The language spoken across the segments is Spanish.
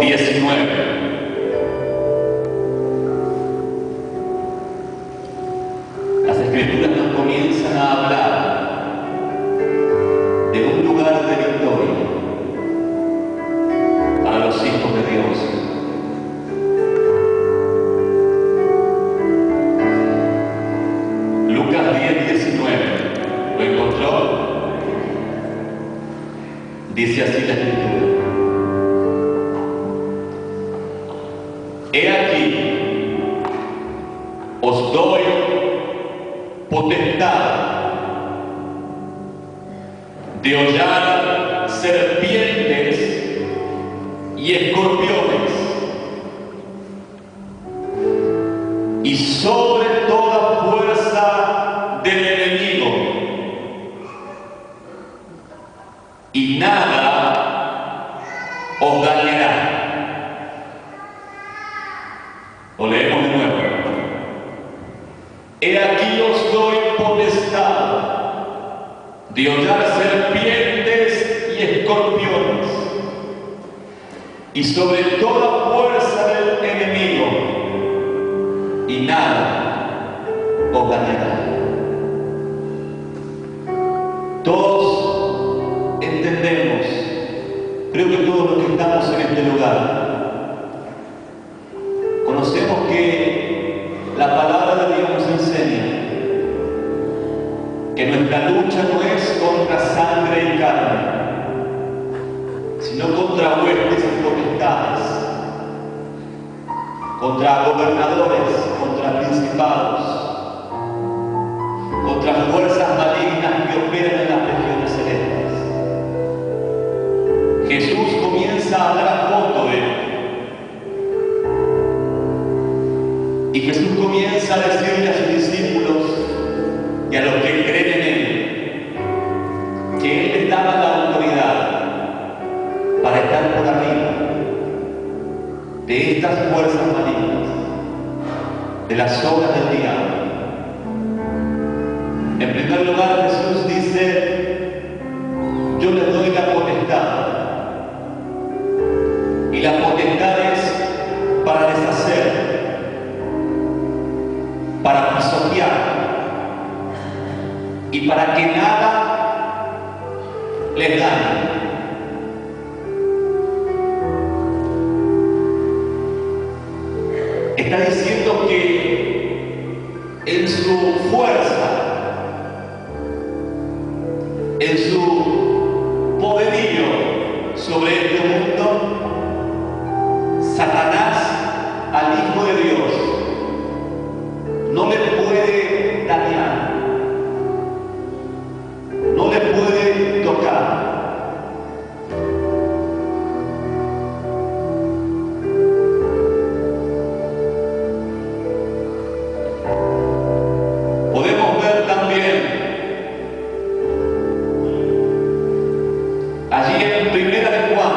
19. Las Escrituras nos comienzan a hablar de un lugar de victoria para los hijos de Dios. Lucas 10:19. ¿Lo encontró? Dice así la Escritura: he aquí, os doy potestad de hollar serpientes y escorpiones, y sobre toda fuerza del enemigo, y nada os dañará. Lo leemos de nuevo. He aquí os doy potestad de hollar serpientes y escorpiones, y sobre toda fuerza del enemigo, y nada os dañará. Todos entendemos, creo que todos los que estamos en este lugar, conocemos que la palabra de Dios nos enseña que nuestra lucha no es contra sangre y carne, sino contra huestes y potestades, contra gobernadores, contra principados, contra fuerzas malignas que operan en las regiones celestes. Jesús comienza a hablar a fondo de él. Y Jesús comienza a decirle a sus discípulos y a los que creen en él que él les daba la autoridad para estar por arriba de estas fuerzas malignas, de las obras del diablo. En primer lugar, Jesús dice: yo les doy la potestad, y la potestad es para deshacer, para pisotear, y para que nada les dañe. Está diciendo que en su fuerza, en su poderío sobre este mundo, Satanás al Hijo de Dios no le puede dañar, no le puede tocar. Podemos ver también allí en Primera de Juan,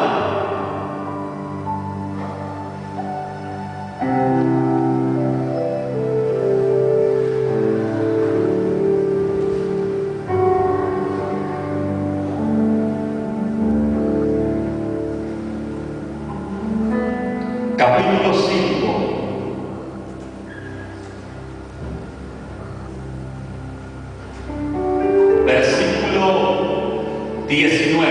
capítulo 5, versículo 19.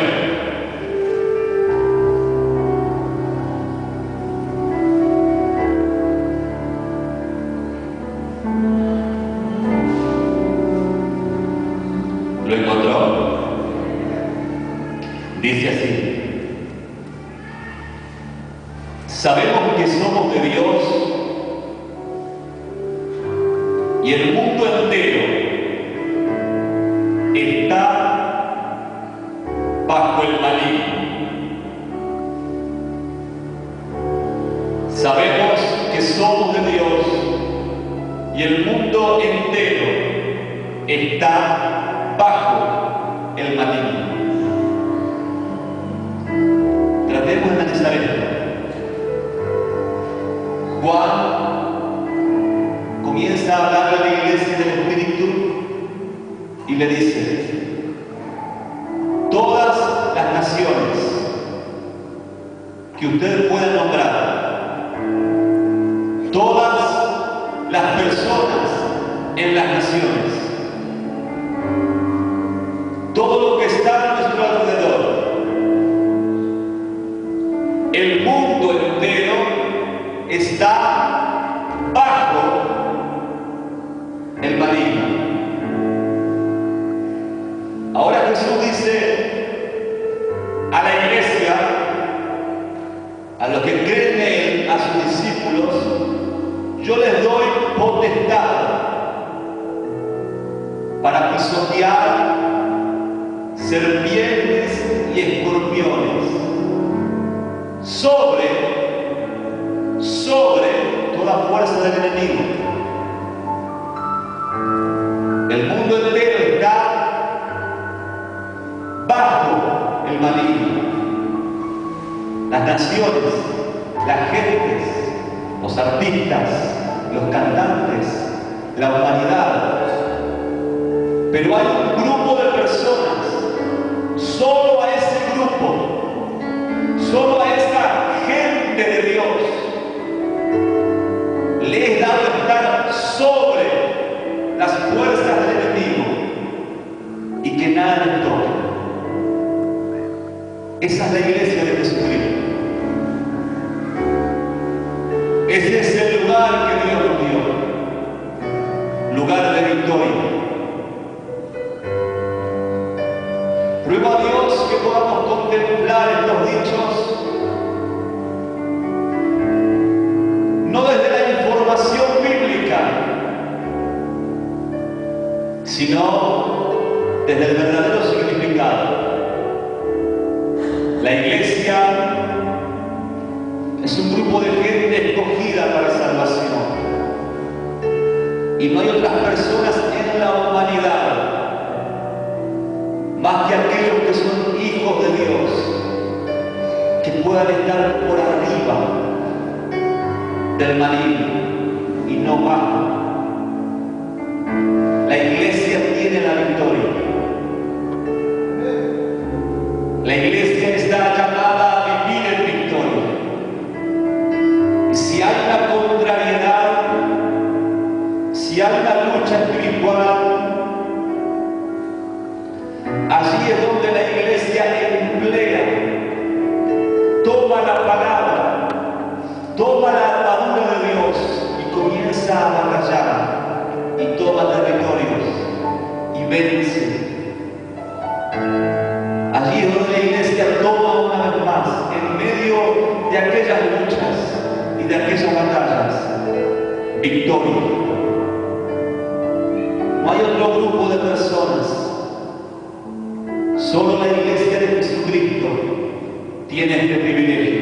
¿Lo encontró? Dice así: sabemos que somos de Dios, y el mundo entero está bajo el maligno. Sabemos que somos de Dios, y el mundo entero está bajo el maligno. Tratemos de analizar esto. Juan comienza a hablar a la iglesia del Espíritu y le dice: todas las naciones que ustedes puedan nombrar. Todas las personas en las naciones, todo lo que está a nuestro alrededor, el mundo entero está bajo el maligno. Ahora Jesús dice a la iglesia, a los que creen en Él, a sus discípulos: yo les doy potestad para pisotear serpientes y escorpiones sobre toda fuerza del enemigo. El mundo entero está bajo el maligno. Las naciones, las gentes, los artistas, los cantantes, la humanidad. Pero hay un grupo de personas, solo a ese grupo, solo a esa gente de Dios, le es dado estar sobre las fuerzas del enemigo y que nada les toque. Esa es la iglesia de Jesucristo. Ese es el lugar que Dios nos dio, lugar de victoria. Ruego a Dios que podamos contemplar estos dichos no desde la información bíblica, sino desde el verdadero significado. La iglesia es un grupo de gente escogida para salvación. Y no hay otras personas en la humanidad más que aquellos que son hijos de Dios, que puedan estar por arriba del maligno y no bajo. La iglesia tiene la victoria. La iglesia está llamada a vivir en victoria. Y si hay una contrariedad, si hay una lucha espiritual, allí es donde la iglesia emplea, toma la palabra, toma la armadura de Dios y comienza a batallar y toma territorios y vence. Allí es donde la iglesia toma una vez más, en medio de aquellas luchas y de aquellas batallas, victoria. No hay otro grupo de personas. Solo la iglesia de Jesucristo tiene este privilegio.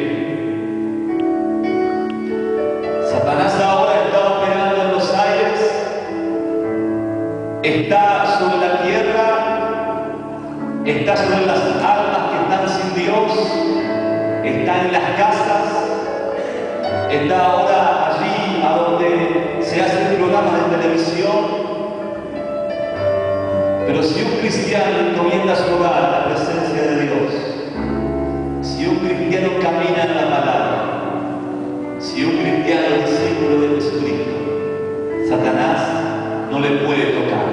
Satanás ahora está operando en los aires, está sobre la tierra, está sobre las almas que están sin Dios, está en las casas, está ahora allí a donde se hacen programas de televisión. Pero si un cristiano encomienda su hogar a la presencia de Dios, si un cristiano camina en la palabra, si un cristiano es discípulo de Jesucristo, Satanás no le puede tocar.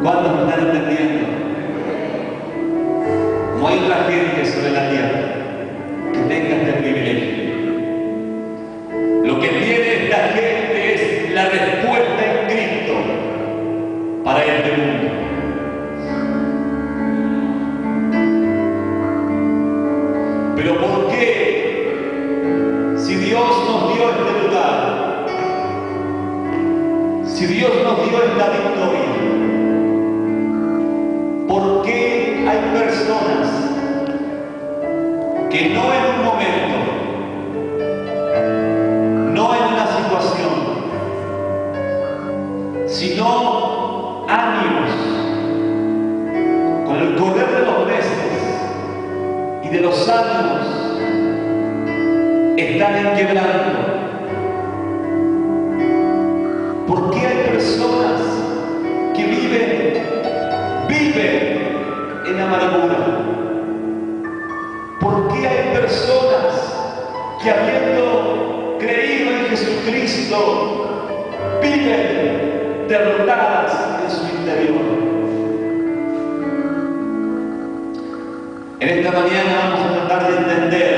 ¿Cuántos me están entendiendo? No hay otra gente sobre la tierra que tenga este privilegio. Lo que tiene esta gente es la respuesta en Cristo para este mundo. Pero ¿por qué? Si Dios nos dio este lugar, si Dios nos dio esta victoria, ¿por qué hay personas que no en un momento, no en una situación, sino años, con el correr de los meses y de los años, están en quebranto? ¿Por qué hay personas que viven en amargura? ¿Por ¿Por qué hay personas que habiendo creído en Jesucristo viven derrotadas en su interior? En esta mañana vamos a tratar de entender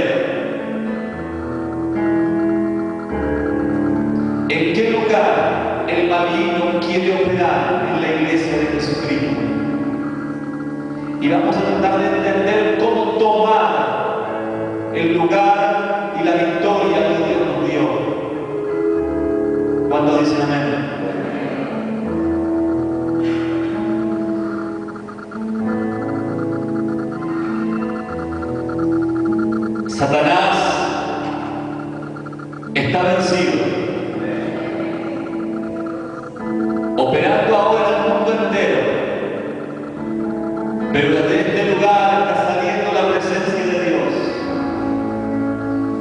en qué lugar el maligno quiere operar en la iglesia de Jesucristo. Y vamos a tratar de entender cómo tomar el lugar y la victoria que Dios nos dio. ¿Cuántos dicen amén? Satanás está vencido, operando ahora en el mundo entero, pero desde este lugar está saliendo la presencia de Dios.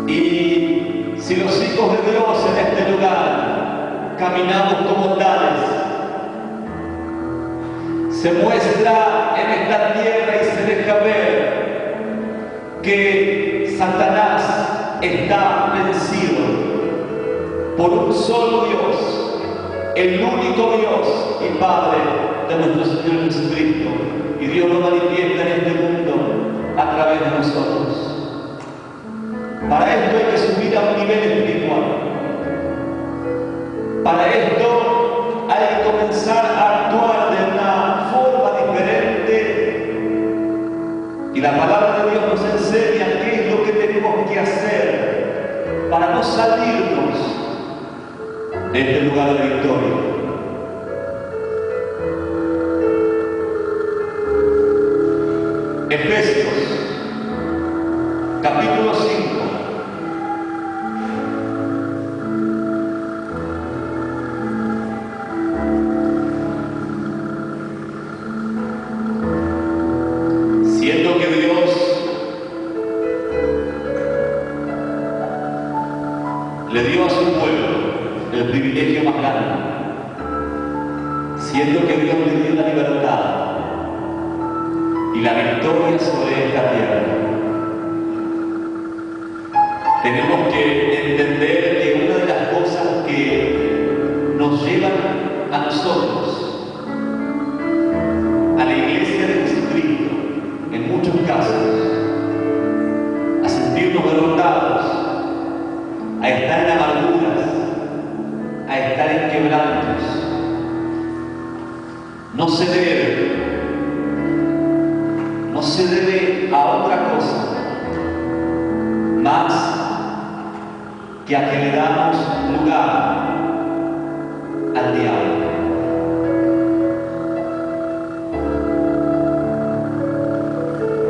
Y si los hijos de Dios en este lugar caminamos como tales, se muestra en esta tierra y se deja ver que Satanás está vencido por un solo Dios, el único Dios y Padre de nuestro Señor Jesucristo. Y Dios lo manifiesta en este mundo a través de nosotros. Para esto hay que subir a un nivel espiritual. Para esto hay que comenzar a actuar de una forma diferente. Y la palabra de Dios nos enseña qué es lo que tenemos que hacer para no salirnos de este lugar de victoria. Efesios, capítulo 5. Siendo que Dios le dio a su pueblo el privilegio más grande, siendo que Dios le dio la libertad y la victoria sobre esta tierra, tenemos que entender que una de las cosas que nos llevan a nosotros, a la iglesia de Jesucristo, en muchos casos, a sentirnos derrotados, a estar en amarguras, a estar en quebrantos, no se debe a otra cosa más que a que le damos lugar al diablo.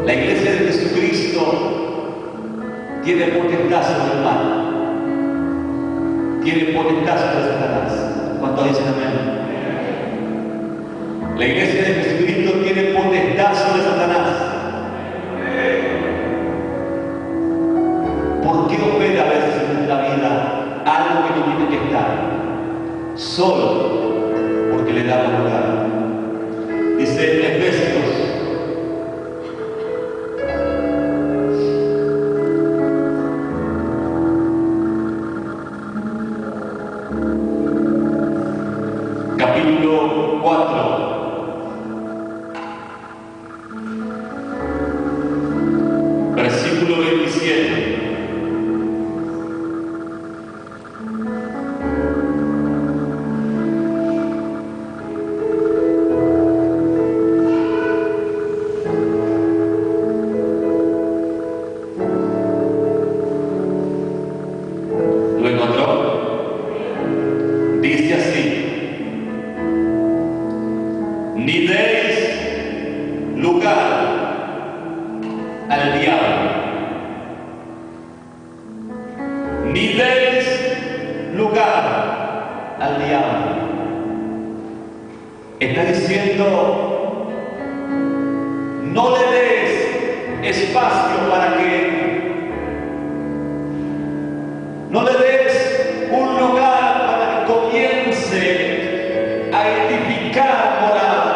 La iglesia de Jesucristo tiene potestad sobre el mal, tiene potestad sobre Satanás. ¿Cuántos dicen amén? La iglesia de Jesucristo tiene potestad sobre Satanás. ¿Por qué opera a veces en nuestra vida algo que no tiene que estar? Solo porque le damos lugar. Dice Efesios, capítulo 4. Versículo 27. ¿Lo encontró? Dice así: ni deis lugar al diablo, ni deis lugar al diablo. Está diciendo, no le des espacio para que, no le des un lugar para que comience a edificar morada.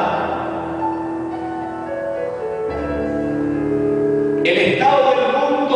El estado del mundo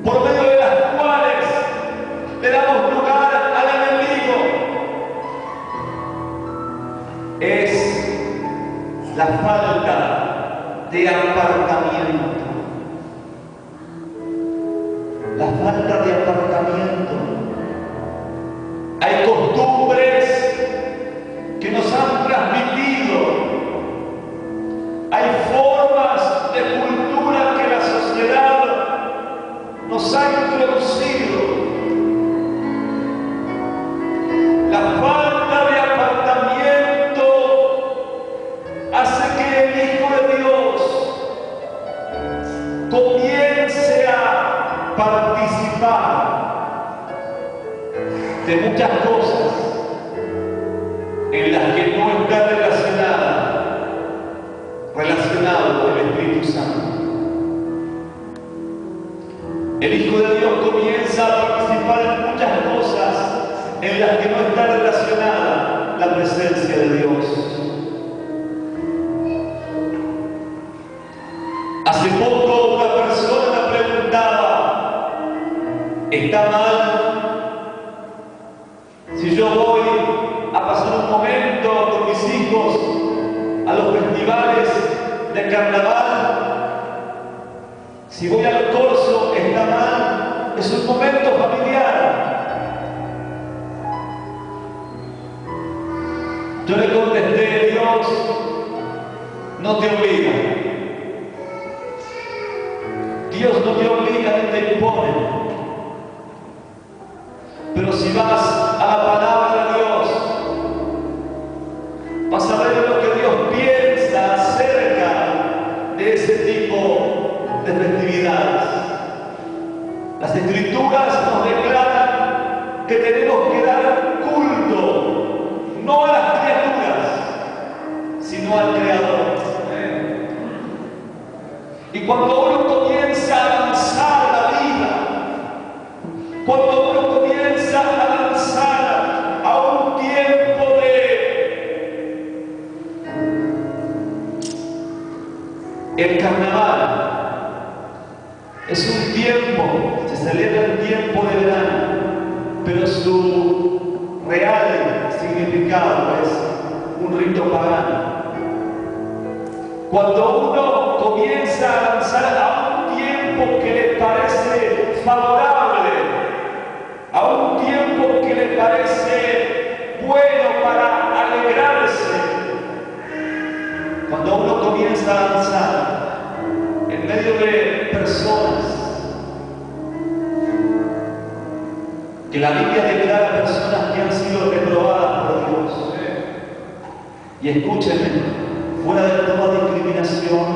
por medio de las cuales le damos lugar al enemigo, es la falta de apartamiento. La falta de apartamiento. Hay costumbres que nos han transmitido. Hay formas de cultura que la sociedad nos ha introducido. La falta de apartamiento hace que el Hijo de Dios comience a participar de muchas cosas en las que no está relacionado con el Espíritu Santo. El Hijo de Dios comienza a participar en muchas cosas en las que no está relacionada la presencia de Dios. Hace poco una persona me preguntaba: ¿está mal si yo voy a pasar un momento con mis hijos a los festivales de carnaval? Si voy al corso, ¿está mal? Es un momento familiar. Yo le contesté: Dios no te obliga. Dios no te obliga ni te impone. Pero si vas a la palabra de Dios, vas a ver lo que Dios piensa acerca de ese tipo de festividades. Las Escrituras nos declaran que tenemos que dar culto no a las criaturas, sino al Creador. Y cuando uno comienza a avanzar la vida, cuando uno comienza a avanzar a un tiempo el carnaval es un tiempo, se celebra el tiempo de verano, pero su real significado es un rito pagano. Cuando uno comienza a avanzar a un tiempo que le parece favorable, a un tiempo que le parece bueno para alegrarse, cuando uno comienza a avanzar en medio de personas que la Biblia declara personas que han sido reprobadas por Dios, y escúchenme, fuera de toda discriminación,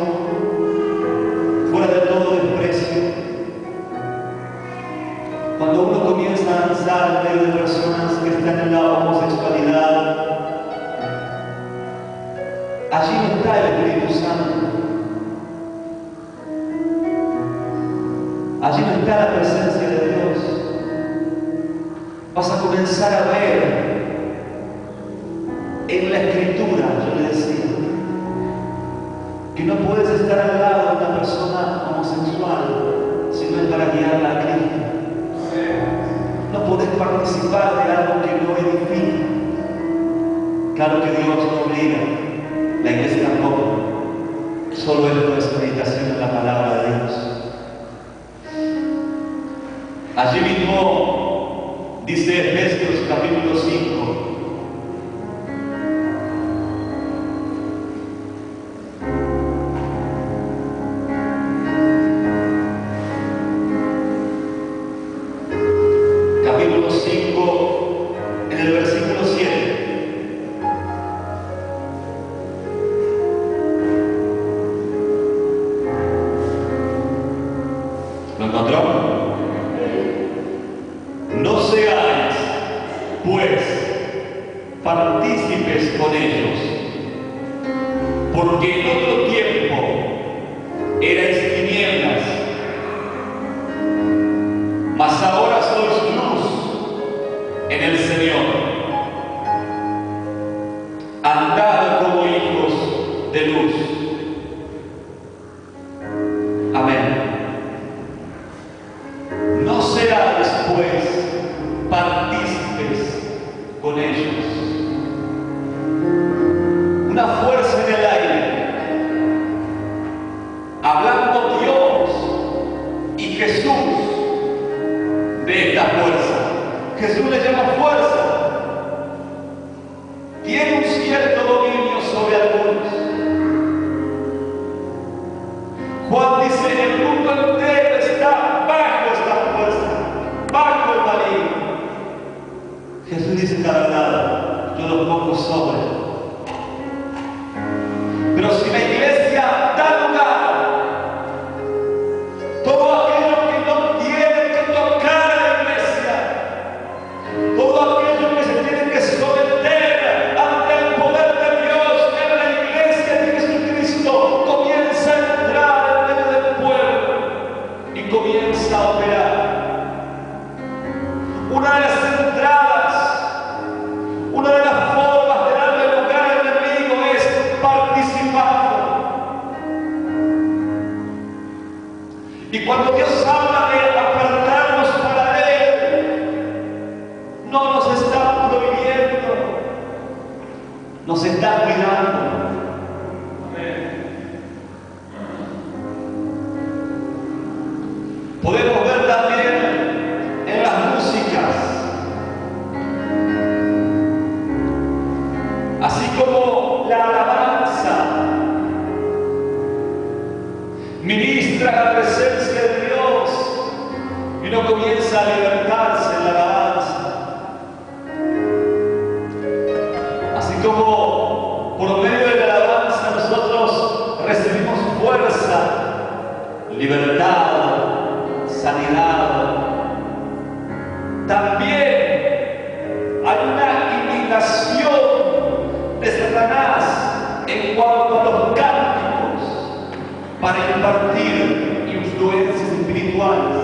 fuera de todo desprecio, cuando uno comienza a avanzar en medio de personas que están en la homosexualidad, allí no está el Espíritu Santo. Allí no está la presencia de Dios. Vas a comenzar a ver en la Escritura, yo le decía, que no puedes estar al lado de una persona homosexual si no es para guiarla a Cristo. No podés participar de algo que no edifica. Claro que Dios no obliga, la iglesia tampoco. Solo esto es meditación en la palabra de Dios. Allí mismo dice Efesios capítulo 5. Capítulo 5, en el versículo 7. ¿Lo encontró? No seáis, pues, partícipes con ellos, porque en otro tiempo erais tinieblas, mas ahora sois luz en el Señor. Andad como hijos de luz. Amén. partícipes con ellos. Una fuerza en el aire, hablando Dios y Jesús de esta fuerza. Jesús le llama fuerza. Tiene un cierto dominio sobre algunos. Juan dice, el mundo entero está bajo esta fuerza, bajo el maligno. Jesús dice, la verdad, yo lo pongo sobre. Pero si la iglesia da lugar, todo aquello que no tiene que tocar a la iglesia, todo aquello que se tiene que someter ante el poder de Dios en la iglesia de Jesucristo, comienza a entrar en medio del pueblo y comienza a operar. Una de las entradas, una de las formas de darle lugar al enemigo es participando. Y cuando Dios habla de apartarnos para Él, no nos está prohibiendo, nos está cuidando. Podemos ver también en las músicas, así como la alabanza ministra la presencia de Dios y uno comienza a libertarse en la alabanza. Así como por medio de la alabanza nosotros recibimos fuerza, libertad, sanidad. También hay una imitación de Satanás en cuanto a los cánticos para impartir influencias espirituales.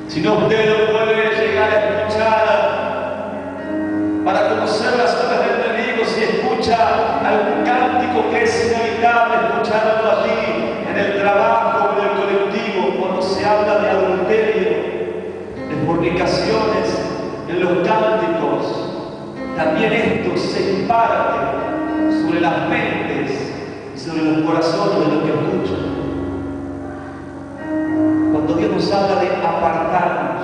Si no, usted no puede llegar a escuchar para conocer las obras del enemigo. Si escucha algún cántico que es inevitable escucharlo allí en el trabajo, en el colectivo, cuando se habla de adulterio, de fornicaciones, en los cánticos, también esto se imparte sobre las mentes y sobre los corazones de los que escuchan. Cuando Dios nos habla de apartarnos,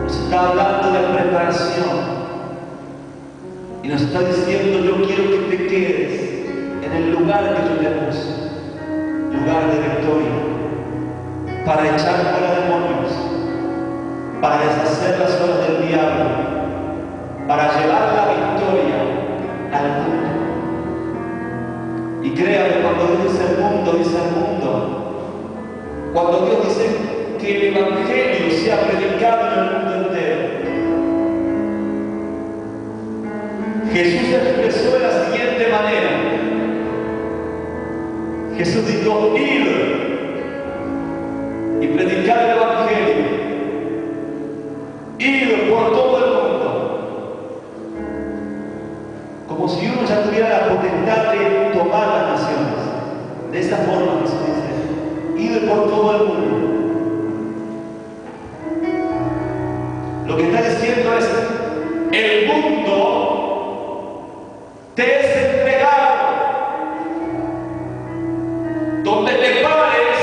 nos está hablando de preparación y nos está diciendo, yo quiero que te quedes en el lugar que yo te puse, lugar de victoria, para echar fuera demonios, para deshacer las obras del diablo, para llevar la victoria al mundo. Y créame, cuando Dios dice el mundo, dice el mundo. Cuando Dios dice que el Evangelio sea predicado en el mundo entero. Jesús se expresó de la siguiente manera. Jesús dijo, id y predicar el Evangelio. Id por todo el mundo. Como si uno ya tuviera la potestad de tomar las naciones. De esa forma Jesús dice, id por todo el mundo. Lo que está diciendo es, el mundo te es entregado. Donde te pares,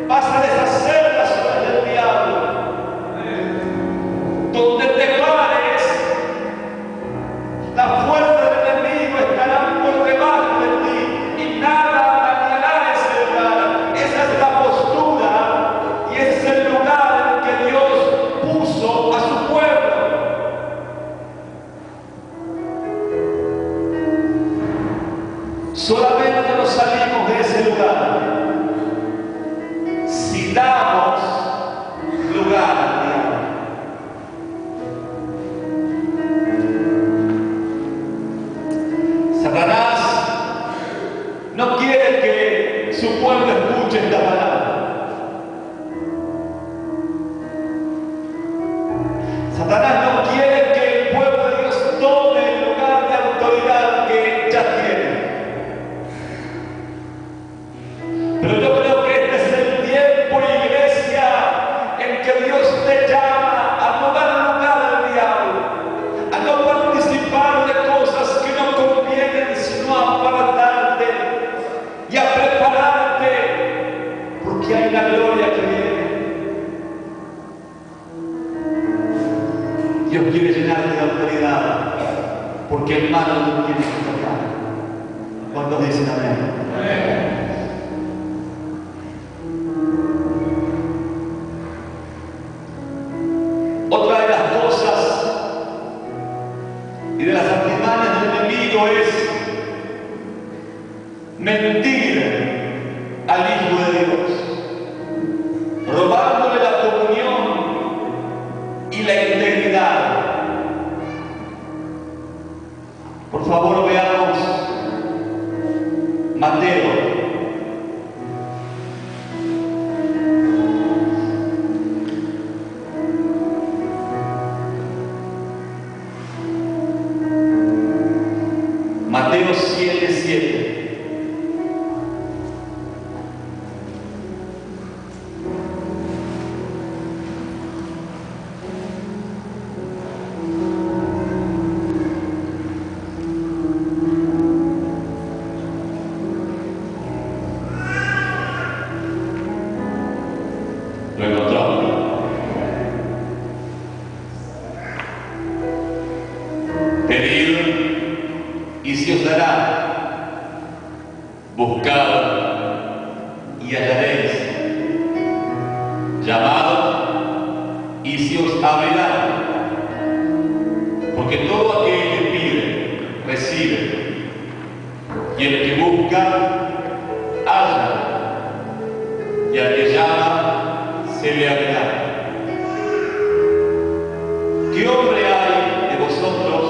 vas a deshacer las obras del diablo. Donde te pares, la fuerza del enemigo estará por debajo de ti y nada dañará Dios quiere llenarte de autoridad, porque el mal no tiene que tocar. ¿Cuántos dicen amén? Amén. Otra de las cosas y de las artimañas del enemigo es mentir al Hijo de Dios, robándole la comunión y la integridad. Por favor, veamos Mateo. Mateo 7:7. ¿Lo encontró? Pedid y se os dará, buscad y hallaréis, llamad y se os abrirá, porque todo aquel que pide, recibe, y el que busca, halla, y al que llama, se le abrirá. ¿Qué hombre hay de vosotros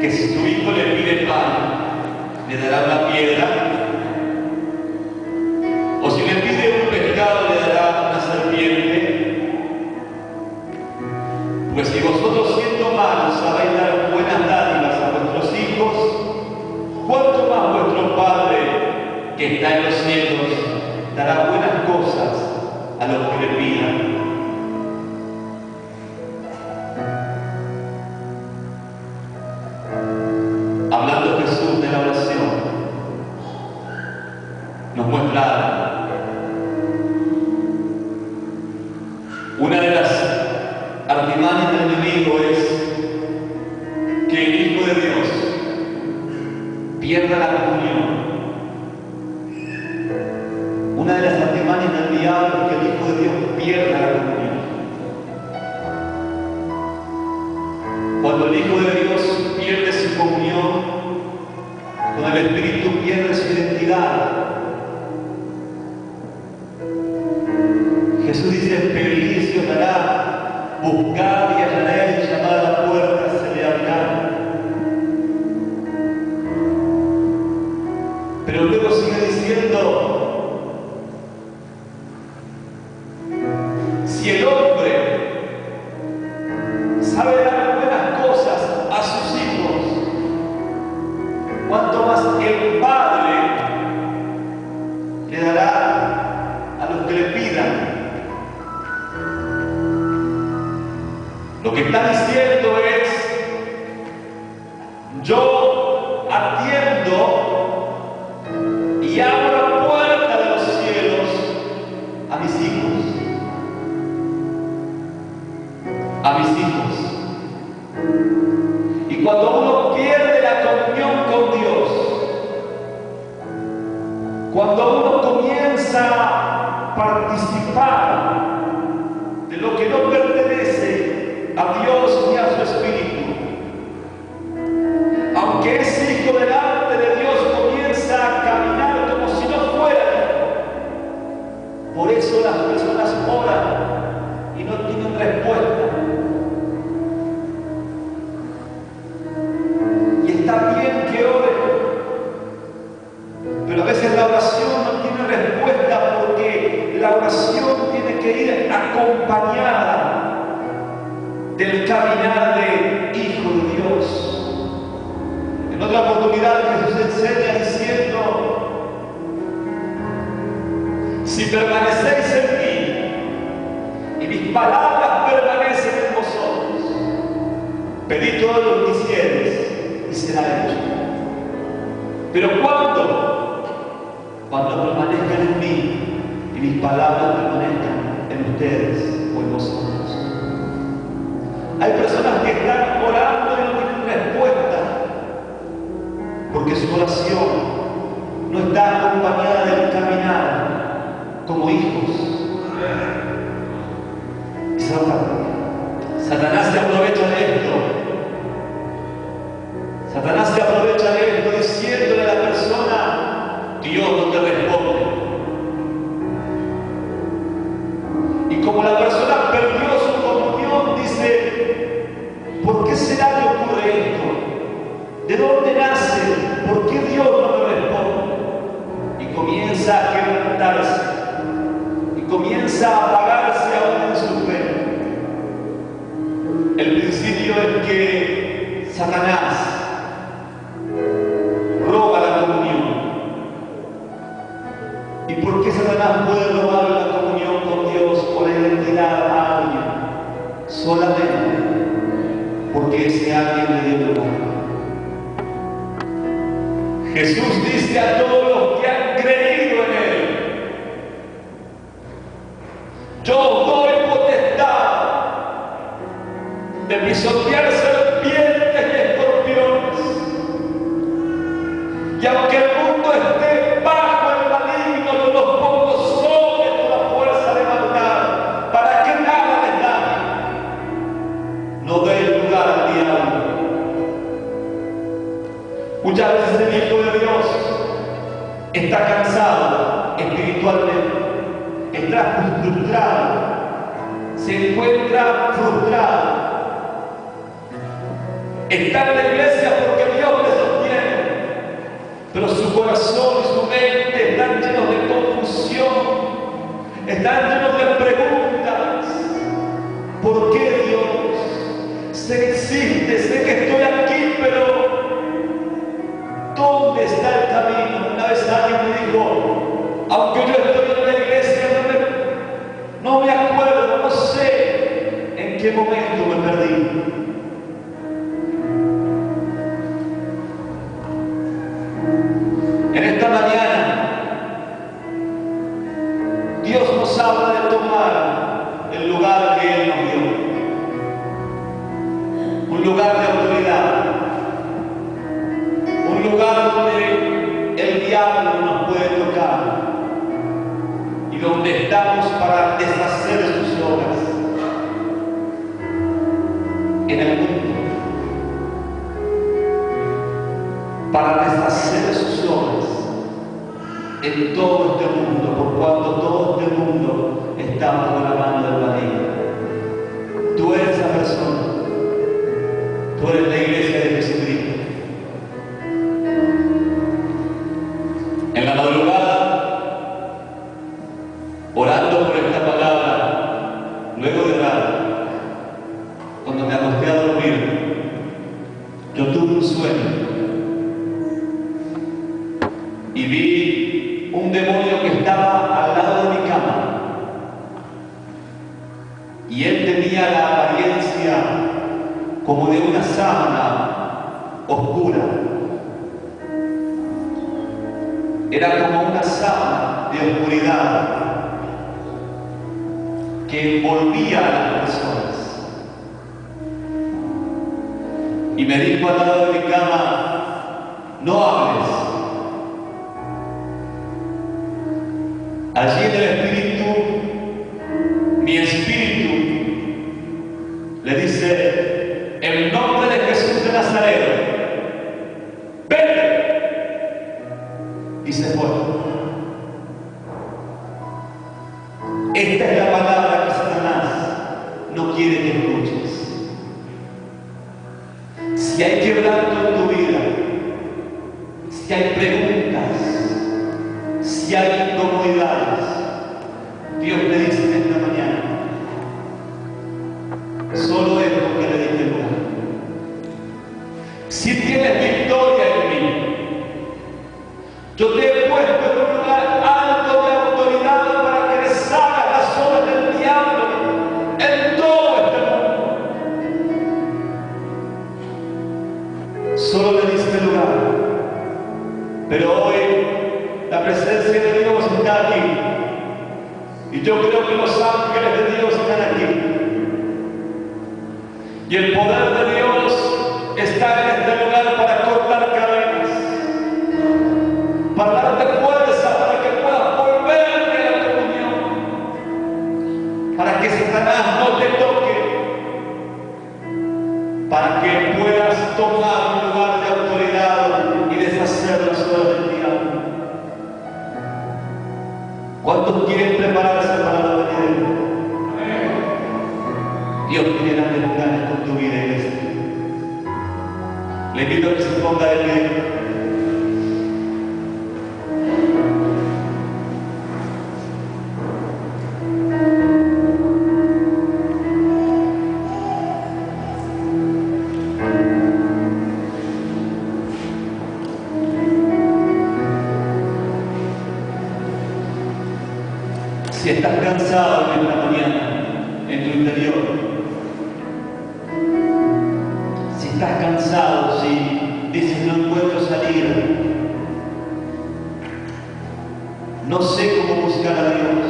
que si tu hijo le pide pan, le dará una piedra? ¿O si le pide un pescado, le dará una serpiente? Pues si vosotros, siendo malos, sabéis dar buenas dádivas a vuestros hijos, ¿cuánto más vuestro Padre que está en los cielos dará buenas cosas a los que le pidan? Hablando Jesús de la oración, nos muestra una de las artimañas del enemigo es que el Hijo de Dios pierda la comunión. Una de las artimañas del diablo es que el Hijo de Dios pierda la comunión. Cuando el Hijo de Dios pierde su comunión, cuando el Espíritu pierde su identidad, Jesús dice: pedid y se os dará, buscad y hallaréis, llamad a la puerta, se le abrirá. Pero luego sigue diciendo: si el hombre sabe dar buenas cosas a sus hijos, cuanto más el Padre le dará a los que le pidan. Lo que está diciendo es: yo atiendo y abro la puerta de los cielos a mis hijos. A mis hijos. Y cuando uno pierde la comunión con Dios, cuando uno comienza a participar de lo que no pertenece a Dios ni a su Espíritu, aunque es hijo delante de Dios, comienza a caminar como si no fuera hijo. Por eso las personas oran y no tienen respuesta. Y está bien que oren, pero a veces la oración no tiene respuesta, porque la oración tiene que ir acompañada del caminar de Hijo de Dios. En otra oportunidad Jesús enseña diciendo: si permanecéis en mí y mis palabras permanecen en vosotros, pedid todo lo que quisieres y será hecho. Pero ¿cuándo? Cuando permanezcan en mí y mis palabras permanezcan en ustedes o en vosotros. Hay personas que están orando y no tienen respuesta, porque su oración no está acompañada del caminar como hijos. Satanás se aprovecha de esto. Satanás se aprovecha de esto diciéndole a la persona: Dios no te responde. Y como la persona perdió su comunión, dice: ¿por qué será que ocurre esto? ¿De dónde nace? ¿Por qué Dios no me responde? Y comienza a quebrantarse. Y comienza a apagarse aún en su fe. El principio es que Satanás roba la comunión. ¿Y por qué Satanás puede robar la comunión con Dios o la identidad a alguien? Solamente porque ese alguien le dio lugar. Jesús dice a todos los que han creído en Él: yo os doy potestad de pisotear serpientes y escorpiones. Y aunque el mundo esté bajo el maligno, yo los pongo sobre toda fuerza de maldad, para que nada les dañe. No deis lugar al diablo. Muchas veces el Hijo de Dios está cansado espiritualmente, está frustrado, se encuentra frustrado. Está en la iglesia porque Dios le sostiene, pero su corazón y su mente están llenos de confusión, están llenos de preguntas. ¿Por qué Dios? Sé que existe, sé que estoy aquí, pero ¿dónde está el camino? Una vez alguien me dijo: aunque yo estoy en la iglesia, no me acuerdo, no sé en qué momento me perdí. En esta mañana, Dios nos habla de tomar el lugar que Él nos dio. Un lugar de autoridad. Un lugar donde el diablo no nos puede tocar. Y donde estamos para deshacer sus obras en el mundo. Para deshacer sus obras en todo este mundo, por cuanto todo este mundo está bajo la mano del maligno. Tú eres esa persona. Tú eres la iglesia de Jesucristo. En la madrugada, orando por esta palabra, luego de orar, cuando me acosté a dormir, yo tuve un sueño. Y vi un demonio que estaba al lado de mi cama. Y él tenía la apariencia como de una sábana oscura. Era como una sábana de oscuridad que envolvía a las personas. Y me dijo al lado de mi cama: no hables. Allí en el espíritu, mi espíritu le dice: en nombre de Jesús de Nazaret, vete. Y se fue. Esta es la palabra que Satanás no quiere que escuches. Si hay quebranto en tu vida, si hay preguntas, si hay incomodidades, Dios te dice en esta mañana: solo es porque le diste lugar. Si tienes victoria en mí, yo te he puesto en un lugar alto de autoridad para que deshagas las obras del diablo en todo este mundo. Solo le diste lugar. Pero hoy la presencia de Dios está aquí. Y yo creo que los ángeles de Dios están aquí. Y el poder de Dios está en este lugar para cortar cadenas, para darte fuerza, para que puedas volverte a la comunión, para que Satanás no te toque, para que puedas tomar un lugar de autoridad y deshacer las obras del diablo. ¿Cuántos quieren prepararse para la venida? Dios tiene grandes planes con tu vida, iglesia. Le invito a que se ponga de pie. Si estás cansado en esta mañana, en tu interior, si estás cansado, si dices no encuentro salida, no sé cómo buscar a Dios,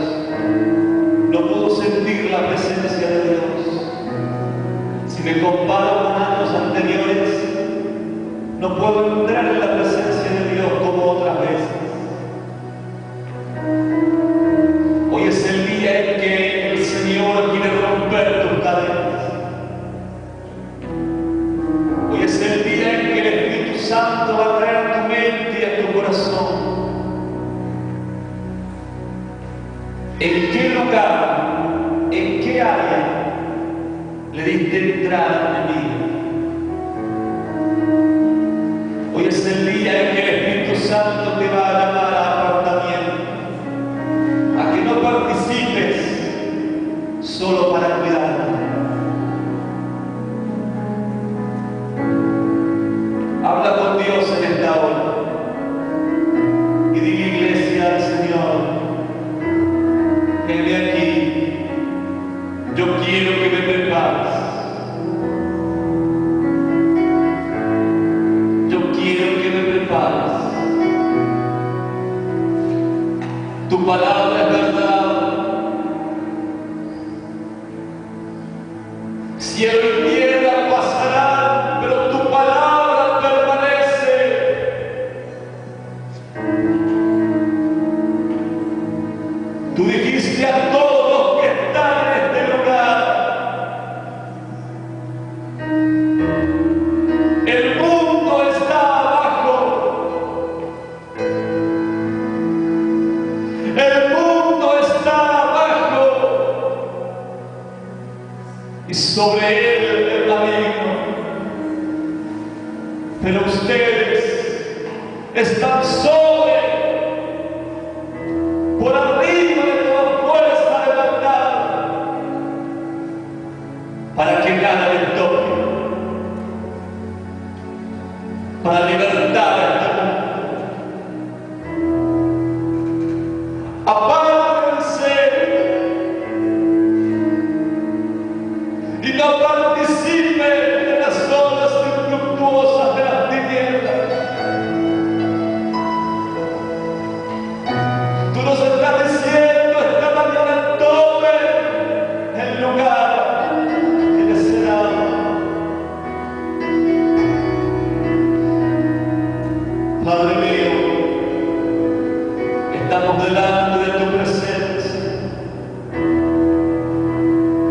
no puedo sentir la presencia de Dios, si me comparo con años anteriores, no puedo entrar en la presencia de Dios como otras veces. Hoy es el día en que el Señor quiere romper tus cadenas. Hoy es el día en que el Espíritu Santo va a traer a tu mente y a tu corazón. ¿En qué lugar, en qué área le diste entrada al enemigo? Hoy es el día en que el Espíritu Santo te va a llamar a apartamiento, a que no participes solo para cuidarte. Habla con Dios en esta hora y dile, iglesia, al Señor, heme aquí, yo quiero que me prepares, yo quiero que me prepares. Tu palabra es verdad. Cielo y tierra pasarán, pero tu palabra permanece. Tú dijiste a todos los que están en este lugar: el mundo está abajo, el mundo está abajo, y sobre él el maligno, pero ustedes están sobre, por arriba de toda fuerza levantada, para que nada les toque, para libertar a este mundo. Apártense y no participen de las olas infructuosas de las tinieblas. Tú nos estás diciendo esta mañana: tomen el lugar que les será. Padre mío, estamos delante de tu presencia.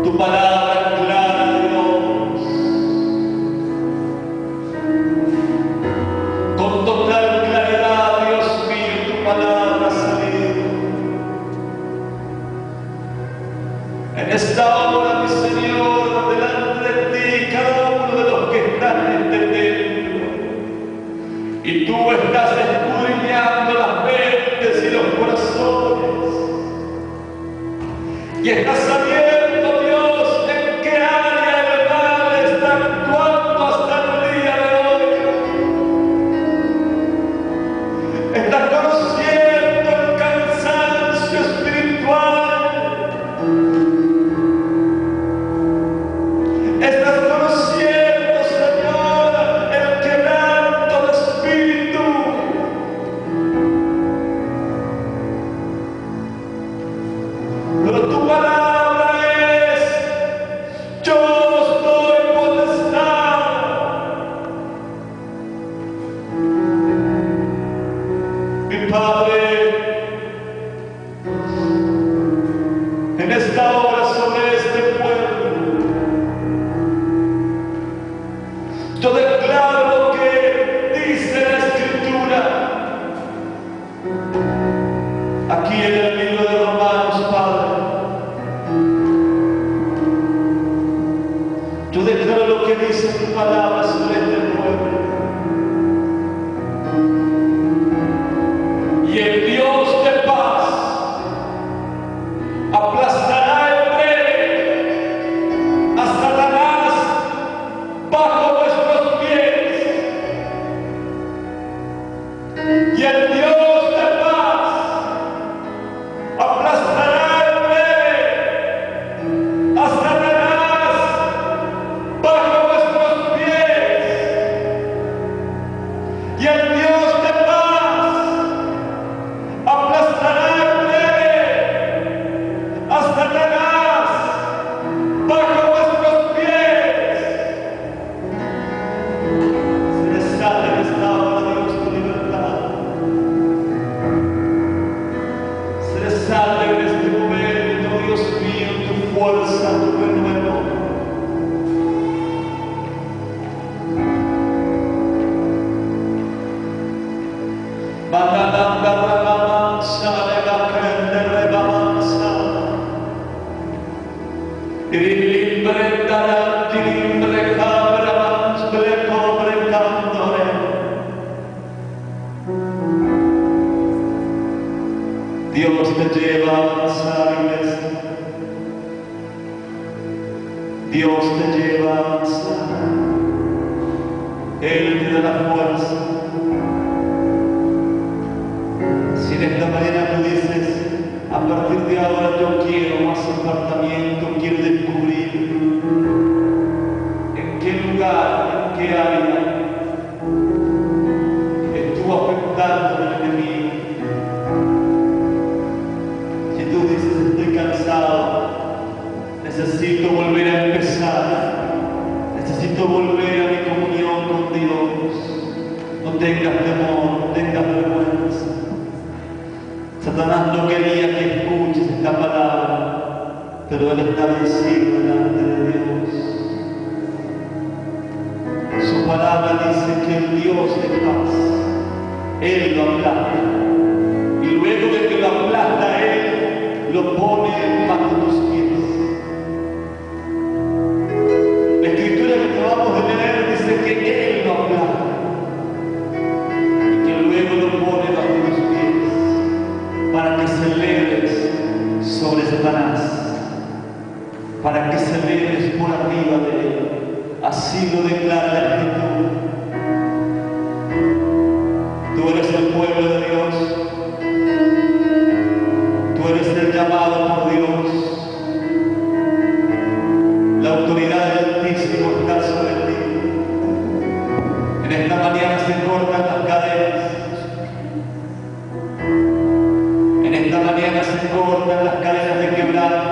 Tu palabra es clara, Dios. Con total claridad, Dios mío, tu palabra ha salido. En esta hora, mi Señor, delante de ti, cada uno de los que están en este templo, y tú estás escudriñando las mentes y los corazones, y estás sabiendo, Dios, en qué área el mal está actuando hasta el día de hoy. Estás conociendo el cansancio espiritual. Estás conociendo, Señor, el quebranto de espíritu. Pero tu palabra en esta hora sobre este pueblo. Yo declaro lo que dice la Escritura aquí en el libro de Romanos, Padre. Yo declaro lo que dice tu palabra sobre este pueblo. Y el Dios de paz aplastará en breve a Satanás bajo vuestros pies. Y el Dios de paz aplastará en breve a Satanás bajo vuestros pies. Y el Dios de paz aplastará en breve a Satanás bajo vuestros pies. Se desata en esta hora, Dios, tu libertad. Se desata en este momento, Dios mío, tu fuerza, tu renuevo. Dios te lleva a avanzar, iglesia. Dios te lleva a avanzar. Él te da la fuerza. Si en esta mañana tú dices, a partir de ahora yo quiero más apartamiento, quiero descubrir en qué lugar, en qué área estuvo afectando el enemigo. Si tú dices, estoy cansado, necesito volver a empezar, necesito volver a mi comunión con Dios, no tengas temor, no tengas vergüenza. Satanás no quería que escuches esta palabra, pero él está vencido delante de Dios. Su palabra dice que el Dios de paz, Él lo aplasta. Y luego de que lo aplasta Él, lo pone bajo tus pies. La escritura que acabamos de leer dice que Él lo aplasta y que luego lo pone bajo tus pies, para que celebres sobre Satanás, para que celebres por arriba de él. Así lo declara la Escritura. Tú eres el pueblo de Dios, tú eres el llamado por Dios. La autoridad del Altísimo está sobre ti. En esta mañana se cortan las cadenas. En esta mañana se cortan las cadenas de quebranto.